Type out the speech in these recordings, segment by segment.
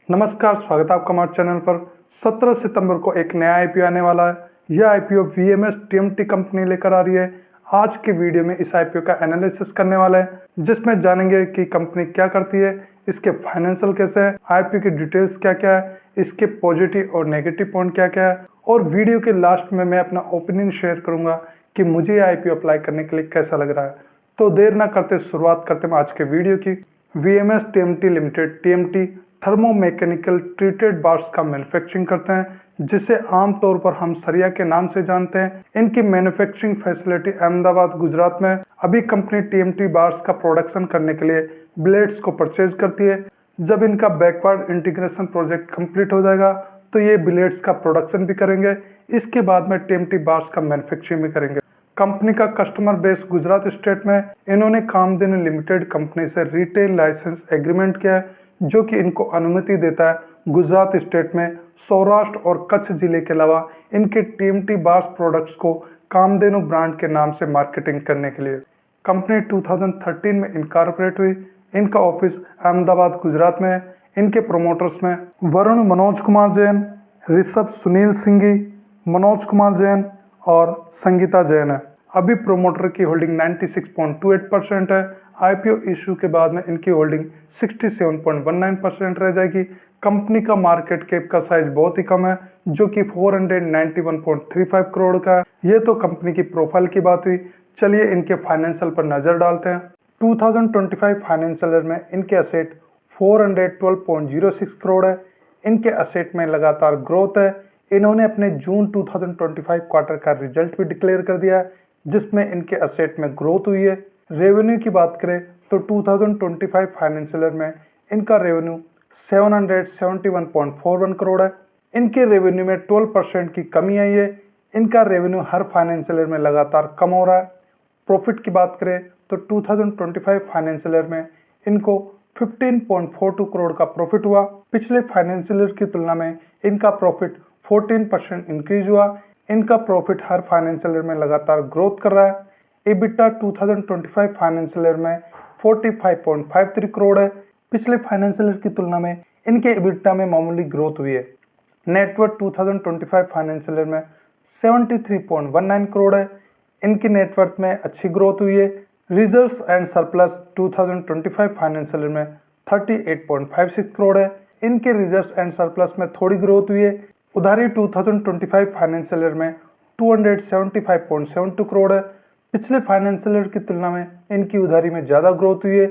नमस्कार, स्वागत है आपका हमारे चैनल पर। 17 सितंबर को एक नया आईपीओ आने वाला है। यह आईपीओ वीएमएस टीएमटी कंपनी लेकर आ रही है। आज के वीडियो में इस आईपीओ का एनालिसिस करने वाले हैं, जिसमें जानेंगे कि कंपनी क्या करती है, इसके फाइनेंशियल कैसे है, आईपीओ की डिटेल्स क्या क्या है, इसके पॉजिटिव और नेगेटिव पॉइंट क्या क्या है, और वीडियो के लास्ट में मैं अपना ओपिनियन शेयर करूंगा कि मुझे यह आईपीओ अप्लाई करने के लिए कैसा लग रहा है। तो देर ना करते शुरुआत करते हैं आज के वीडियो की। VMS TMT limited TMT thermomechanical treated bars का मैन्युफैक्चरिंग करते हैं, जिसे आमतौर पर हम सरिया के नाम से जानते हैं। इनकी मैन्युफैक्चरिंग फैसिलिटी अहमदाबाद गुजरात में है। अभी कंपनी टीएमटी बार्स का प्रोडक्शन करने के लिए ब्लेड्स को परचेज करती है। जब इनका बैकवर्ड इंटीग्रेशन प्रोजेक्ट कंप्लीट हो जाएगा तो ये ब्लेड्स का प्रोडक्शन भी करेंगे। इसके बाद में टीएमटी बार्स का मैन्युफैक्चरिंग भी करेंगे। कंपनी का कस्टमर बेस गुजरात स्टेट में। इन्होंने कामधेनु लिमिटेड कंपनी से रिटेल लाइसेंस एग्रीमेंट किया है, जो कि इनको अनुमति देता है गुजरात स्टेट में सौराष्ट्र और कच्छ जिले के अलावा इनके टीएमटी बार्स प्रोडक्ट्स को कामधेनु ब्रांड के नाम से मार्केटिंग करने के लिए। कंपनी 2013 में इनकॉर्पोरेट हुई। इनका ऑफिस अहमदाबाद गुजरात में है। इनके प्रोमोटर्स में वरुण मनोज कुमार जैन, ऋषभ सुनील सिंघी, मनोज कुमार जैन और संगीता जैन है। अभी प्रोमोटर की होल्डिंग 96.28% है। आईपीओ इशू के बाद में इनकी होल्डिंग 67.19% रह जाएगी। कंपनी का मार्केट कैप का साइज बहुत ही कम है, जो कि 491.35 करोड़ का है। ये तो कंपनी की प्रोफाइल की बात हुई। चलिए इनके फाइनेंशियल पर नजर डालते हैं। 2025 फाइनेंशियल ईयर में इनके असेट 412.06 करोड़ है। इनके असेट में लगातार ग्रोथ है। इन्होंने अपने जून 2025 क्वार्टर का रिजल्ट भी डिक्लेयर कर दिया है, जिसमें इनके असेट में ग्रोथ हुई है। रेवेन्यू की बात करें तो 2025 फाइनेंशियल ईयर में इनका रेवेन्यू 771.41 करोड़ है। इनके रेवेन्यू में 12% की कमी आई है। इनका रेवेन्यू हर फाइनेंशियल ईयर में लगातार कम हो रहा है। प्रॉफिट की बात करें तो 2025 फाइनेंशियल ईयर में इनको 15.42 करोड़ का प्रॉफिट हुआ। पिछले फाइनेंशियल ईयर की तुलना में इनका प्रॉफिट 14% इंक्रीज हुआ। इनका प्रॉफिट हर फाइनेंशियल ईयर में लगातार ग्रोथ कर रहा है। EBITDA 2025 फाइनेंशियल ईयर में 45.53 करोड़ है। पिछले फाइनेंशियल ईयर की तुलना में इनके EBITDA में मामूली ग्रोथ हुई है। नेटवर्थ 2025 फाइनेंशियल ईयर में 73.19 करोड़ है। इनकी नेटवर्थ में अच्छी ग्रोथ हुई है। Reserves and surplus 2025 financial year में 38.56 करोड़ है। इनके रिजर्व्स एंड सरप्लस में थोड़ी ग्रोथ हुई है। उधारी 2025 फाइनेंशियल ईयर में 275.72 करोड़ है। पिछले फाइनेंशियल ईयर की तुलना में इनकी उधारी में ज़्यादा ग्रोथ हुई है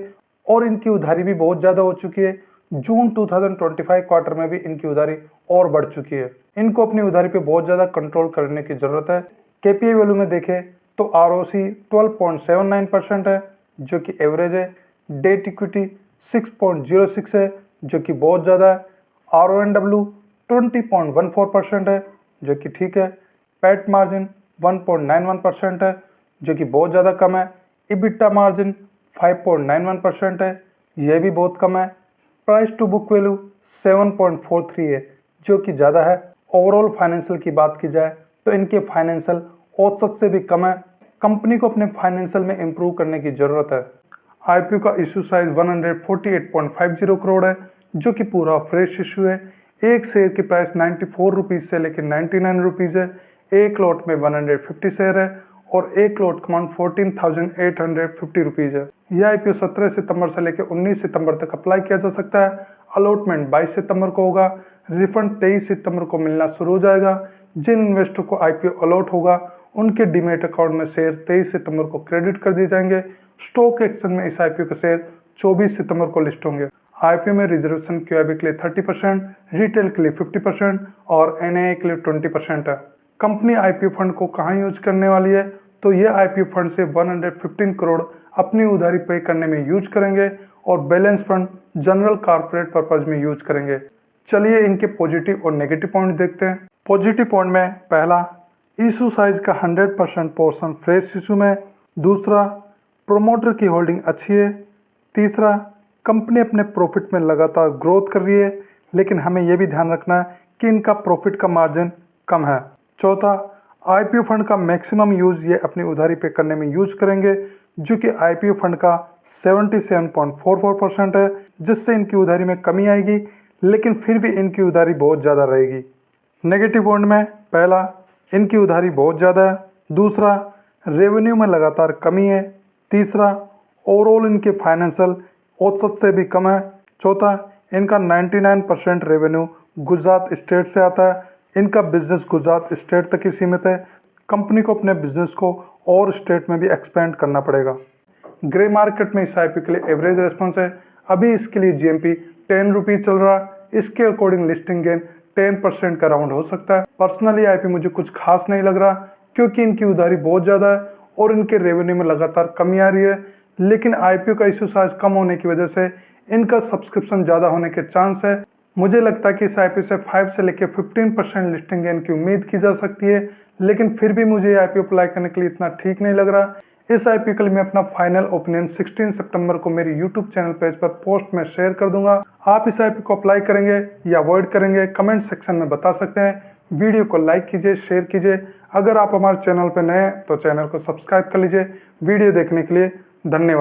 और इनकी उधारी भी बहुत ज़्यादा हो चुकी है। जून 2025 क्वार्टर में भी इनकी उधारी और बढ़ चुकी है। इनको अपनी उधारी पे बहुत ज़्यादा कंट्रोल करने की ज़रूरत है। केपीआई वैल्यू में देखें तो आरओसी 12.79% है, जो कि एवरेज है। डेट इक्विटी 6.06 है, जो कि बहुत ज़्यादा है। आरओएनडब्ल्यू 20.14% है, जो कि ठीक है। पैट मार्जिन 1.91% है, जो कि बहुत ज़्यादा कम है। EBITDA मार्जिन 5.91% है, यह भी बहुत कम है। प्राइस टू बुक वैल्यू 7.43 है, जो कि ज़्यादा है। ओवरऑल फाइनेंशियल की बात की जाए तो इनके फाइनेंशियल औसत से भी कम है। कंपनी को अपने फाइनेंशियल में इंप्रूव करने की ज़रूरत है। आईपीओ का इशू साइज 148.50 करोड़ है, जो कि पूरा फ्रेश इशू है। एक शेयर की प्राइस 94 रुपीज़ से लेकर 99 रुपीज़ है। एक लॉट में 150 शेयर है और एक लॉट का अमाउंट 14,850 रुपीज़ है। यह आईपीओ 17 सितंबर से लेकर 19 सितंबर तक अप्लाई किया जा सकता है। अलॉटमेंट 22 सितंबर को होगा। रिफंड 23 सितंबर को मिलना शुरू हो जाएगा। जिन इन्वेस्टर को आईपीओ अलॉट होगा उनके डीमेट अकाउंट में शेयर 23 सितंबर को क्रेडिट कर दिए जाएंगे। स्टॉक एक्सचेंज में इस आईपीओ के शेयर 24 सितंबर को लिस्ट होंगे। आईपीओ में रिजर्वेशन क्यूआईबी के लिए 30%, रिटेल के लिए 50% और एनआईए के लिए 20% है। कंपनी आईपीओ फंड को कहां यूज करने वाली है तो ये आईपीओ फंड से 115 करोड़ अपनी उधारी पे करने में यूज करेंगे और balance fund general corporate purpose में यूज करेंगे। चलिए इनके पॉजिटिव और नेगेटिव पॉइंट देखते हैं। पॉजिटिव पॉइंट में पहला, इशू साइज का 100% पोर्शन फ्रेश इशू में। दूसरा, प्रोमोटर की होल्डिंग अच्छी है। तीसरा, कंपनी अपने प्रॉफिट में लगातार ग्रोथ कर रही है, लेकिन हमें यह भी ध्यान रखना है कि इनका प्रॉफिट का मार्जिन कम है। चौथा, आईपीओ फंड का मैक्सिमम यूज ये अपनी उधारी पे करने में यूज करेंगे, जो कि आईपीओ फंड का 77.44% है, जिससे इनकी उधारी में कमी आएगी, लेकिन फिर भी इनकी उधारी बहुत ज़्यादा रहेगी। नेगेटिव पॉइंट में पहला, इनकी उधारी बहुत ज़्यादा है। दूसरा, रेवेन्यू में लगातार कमी है। तीसरा, ओवरऑल इनके फाइनेंशियल औसत से भी कम है। चौथा, इनका 99% रेवेन्यू गुजरात स्टेट से आता है। इनका बिजनेस गुजरात स्टेट तक ही सीमित है। कंपनी को अपने बिजनेस को और स्टेट में भी एक्सपेंड करना पड़ेगा। ग्रे मार्केट में इस आईपीओ के लिए एवरेज रेस्पॉन्स है। अभी इसके लिए जीएमपी 10 रुपीज चल रहा है। इसके अकॉर्डिंग लिस्टिंग गेन 10% का राउंड हो सकता है। पर्सनली आईपीओ मुझे कुछ खास नहीं लग रहा, क्योंकि इनकी उधारी बहुत ज़्यादा है और इनके रेवेन्यू में लगातार कमी आ रही है। लेकिन आईपीओ का इशू साइज कम होने की वजह से इनका सब्सक्रिप्शन ज़्यादा होने के चांस है। मुझे लगता है कि इस आईपीओ से 5 से लेकर 15% लिस्टिंग गेन की उम्मीद की जा सकती है, लेकिन फिर भी मुझे आईपीओ अप्लाई करने के लिए इतना ठीक नहीं लग रहा। इस आईपीओ के लिए मैं अपना फाइनल ओपिनियन 16 सितंबर को मेरी यूट्यूब चैनल पेज पर पोस्ट में शेयर कर दूंगा। आप इस आईपीओ को अप्लाई करेंगे या अवॉइड करेंगे, कमेंट सेक्शन में बता सकते हैं। वीडियो को लाइक कीजिए, शेयर कीजिए। अगर आप हमारे चैनल पर नए हैं तो चैनल को सब्सक्राइब कर लीजिए। वीडियो देखने के लिए धन्यवाद।